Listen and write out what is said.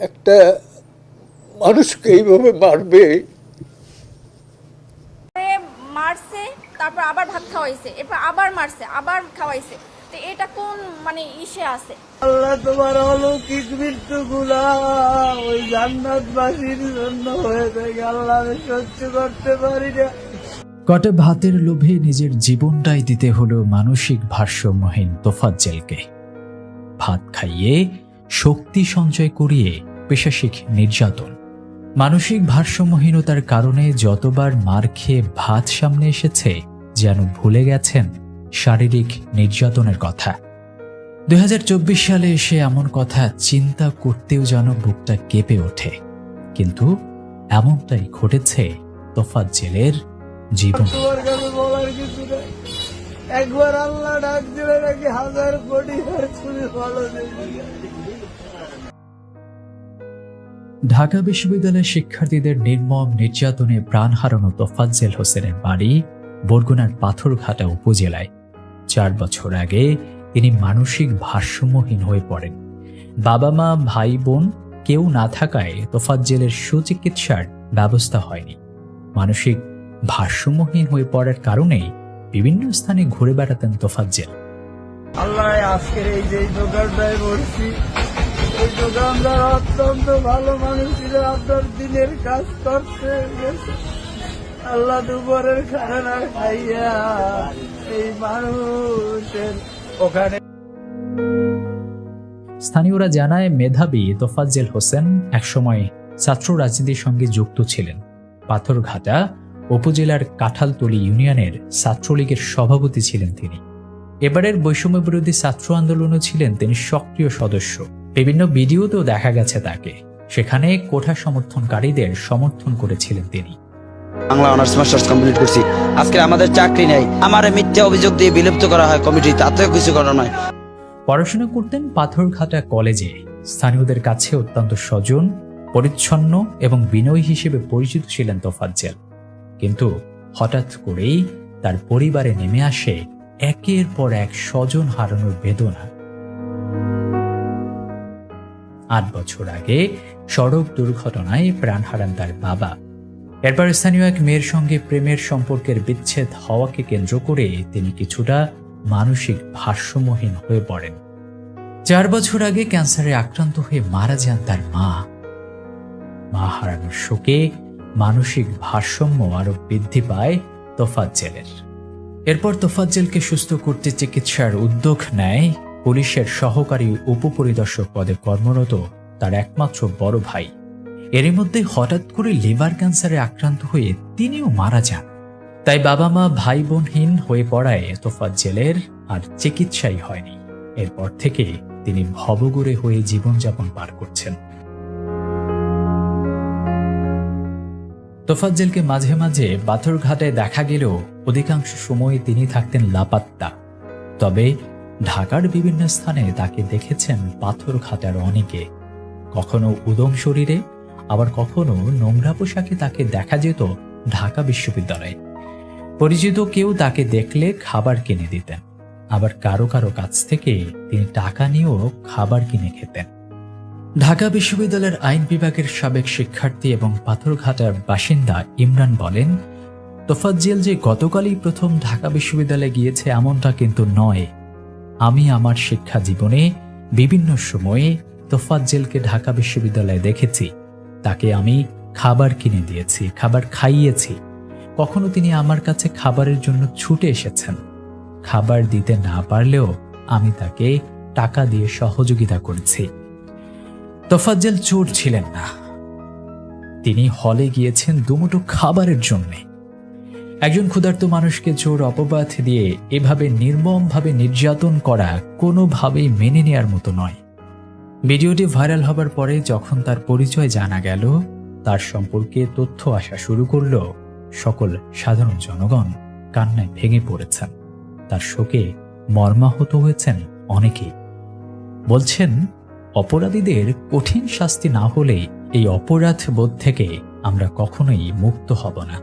একটা মানুষকে এইভাবে মারবে। মারছে, তারপর আবার ভাত খাওয়াইছে, এরপর আবার মারছে, আবার খাওয়াইছে। তো এটা কোন মানে ইসে আছে? আল্লাহ তোমার অলৌকিক মৃত্যুগুলা ওই জান্নাতবাসীর জন্য হয়ে থাকে। আল্লাহ আমি সহ্য করতে পারি না। কটা ভাতের লোভে নিজের জীবনটাই দিতে হলো মানসিক ভারসাম্যহীন তোফাজ্জেলকে। ভাত খাইয়ে শক্তি সঞ্চয় করিয়ে পেশাসিক নির্যাতন। মানসিক ভারসাম্যহীনতার কারণে যতবার মার খেয়ে ভাত সামনে এসেছে যেন ভুলে গেছেন শারীরিক নির্যাতনের কথা। 2024 সালে এসে এমন কথা চিন্তা করতেও যেন বুকটা কেঁপে ওঠে। কিন্তু এমনটাই ঘটেছে তোফাজ্জেলের জীবনে। তোমার কাছে বলার কিছু নেই। একবার আল্লাহ ডাক দিলে নাকি 1000 কোটি বার তুমি ভালো দেখি। ঢাকা বিশ্ববিদ্যালয়ের শিক্ষার্থীদের নির্মম নির্যাতনে প্রাণ হারানো তোফাজ্জেল হোসেনের বাড়ি বরগুনার পাথরঘাটা উপজেলায়। 4 বছর আগে তিনি মানসিক ভারসাম্যহীন হয়ে পড়েন। বাবা মা ভাই বোন কেউ না থাকায় তোফাজ্জেলের সুচিকিৎসার ব্যবস্থা হয়নি। মানসিক ভারসাম্যহীন হয়ে পড়ার কারণেই বিভিন্ন স্থানে ঘুরে বেড়াতেন তোফাজ্জেল। আল্লাহ আজকের এই যে দোকানটায় বসছি, এই দোকানদার অত্যন্ত ভালো মানুষ ছিল, আপনার দিনের কাজ করতে গেছে। আল্লাহ দুপুরের খানা খাইয়া এই মানুষের ওখানে। স্থানীয়রা জানায় মেধাবী তোফাজ্জেল হোসেন একসময় ছাত্র রাজনীতির সঙ্গে যুক্ত ছিলেন। পাথরঘাটা উপজেলার কাঁঠালতলী ইউনিয়নের ছাত্রলীগের সভাপতি ছিলেন তিনি। এবারের বৈষম্য বিরোধী ছাত্র আন্দোলনও ছিলেন তিনি সক্রিয় সদস্য। বিভিন্ন ভিডিওতেও দেখা গেছে তাকে, সেখানে কোঠা সমর্থনকারীদের সমর্থন করেছিলেন তিনি। বাংলা অনার্স মাস্টার্স কমপ্লিট করছি, আজকে আমাদের চাকরি নেই, আমার মিথ্যা অভিযোগ দিয়ে বিলুপ্ত করা হয় কমিটি, তাতেও কিছু করা নয়। পড়াশোনা করতেন পাথরঘাটা কলেজে। স্থানীয়দের কাছে অত্যন্ত সজন, পরিচ্ছন্ন এবং বিনয়ী হিসেবে পরিচিত ছিলেন তোফাজ্জেল। কিন্তু হঠাৎ করেই তার পরিবারে নেমে আসে একের পর এক স্বজন হারানোর বেদনা। 8 বছর আগে সড়ক দুর্ঘটনায় প্রাণ হারান তার বাবা। এরপর স্থানীয় এক মেয়ের সঙ্গে প্রেমের সম্পর্কের বিচ্ছেদ হওয়াকে কেন্দ্র করে তিনি কিছুটা মানসিক ভারসাম্যহীন হয়ে পড়েন। 4 বছর আগে ক্যান্সারে আক্রান্ত হয়ে মারা যান তার মা। মা হারানোর শোকে মানসিক ভারসাম্য আরো বৃদ্ধি পায় তোফাজ্জেলের। এরপর তোফাজ্জেলকে সুস্থ করতে চিকিৎসার উদ্যোগ নেয় পুলিশের সহকারী উপপরিদর্শক পদে কর্মরত তার একমাত্র বড় ভাই। এরই মধ্যে হঠাৎ করে লিভার ক্যান্সারে আক্রান্ত হয়ে তিনিও মারা যান। তাই বাবা মা ভাই বোনহীন হয়ে পড়ায় তোফাজ্জেলের আর চিকিৎসাই হয়নি। এরপর থেকে তিনি ভবঘুরে হয়ে জীবনযাপন পার করছেন। তোফাজ্জেলকে মাঝে মাঝে পাথরঘাটায় দেখা গেলেও অধিকাংশ সময় তিনি থাকতেন লাপাত্তা। তবে ঢাকার বিভিন্ন স্থানে তাকে দেখেছেন পাথরঘাটার অনেকে। কখনো উদম শরীরে, আবার কখনো নোংরা পোশাকে তাকে দেখা যেত ঢাকা বিশ্ববিদ্যালয়ে। পরিচিত কেউ তাকে দেখলে খাবার কিনে দিতেন, আবার কারো কারো কাছ থেকে তিনি টাকা নিয়েও খাবার কিনে খেতেন। ঢাকা বিশ্ববিদ্যালয়ের আইন বিভাগের সাবেক শিক্ষার্থী এবং পাথরঘাটার বাসিন্দা ইমরান বলেন, তোফাজ্জেল যে গতকালই প্রথম ঢাকা বিশ্ববিদ্যালয়ে গিয়েছে এমনটা কিন্তু নয়। আমি আমার শিক্ষা জীবনে বিভিন্ন সময়ে তোফাজ্জেলকে ঢাকা বিশ্ববিদ্যালয়ে দেখেছি। তাকে আমি খাবার কিনে দিয়েছি, খাবার খাইয়েছি। কখনো তিনি আমার কাছে খাবারের জন্য ছুটে এসেছেন। খাবার দিতে না পারলেও আমি তাকে টাকা দিয়ে সহযোগিতা করেছি। তোফাজ্জেল চোর ছিলেন না, তিনি হলে গিয়েছেন দুমুঠো খাবারের জন্যে। একজন ক্ষুধার্ত মানুষকে চোর অপবাদ দিয়ে এভাবে নির্মমভাবে নির্যাতন করা কোনোভাবেই মেনে নেয়ার মতো নয়। ভিডিওটি ভাইরাল হবার পরে যখন তার পরিচয় জানা গেল, তার সম্পর্কে তথ্য আসা শুরু করল, সকল সাধারণ জনগণ কান্নায় ভেঙে পড়েছেন। তার শোকে মর্মাহত হয়েছেন অনেকেই। বলছেন, অপরাধীদের কঠিন শাস্তি না হলে এই অপরাধ বোধ থেকে আমরা কখনোই মুক্ত হব না।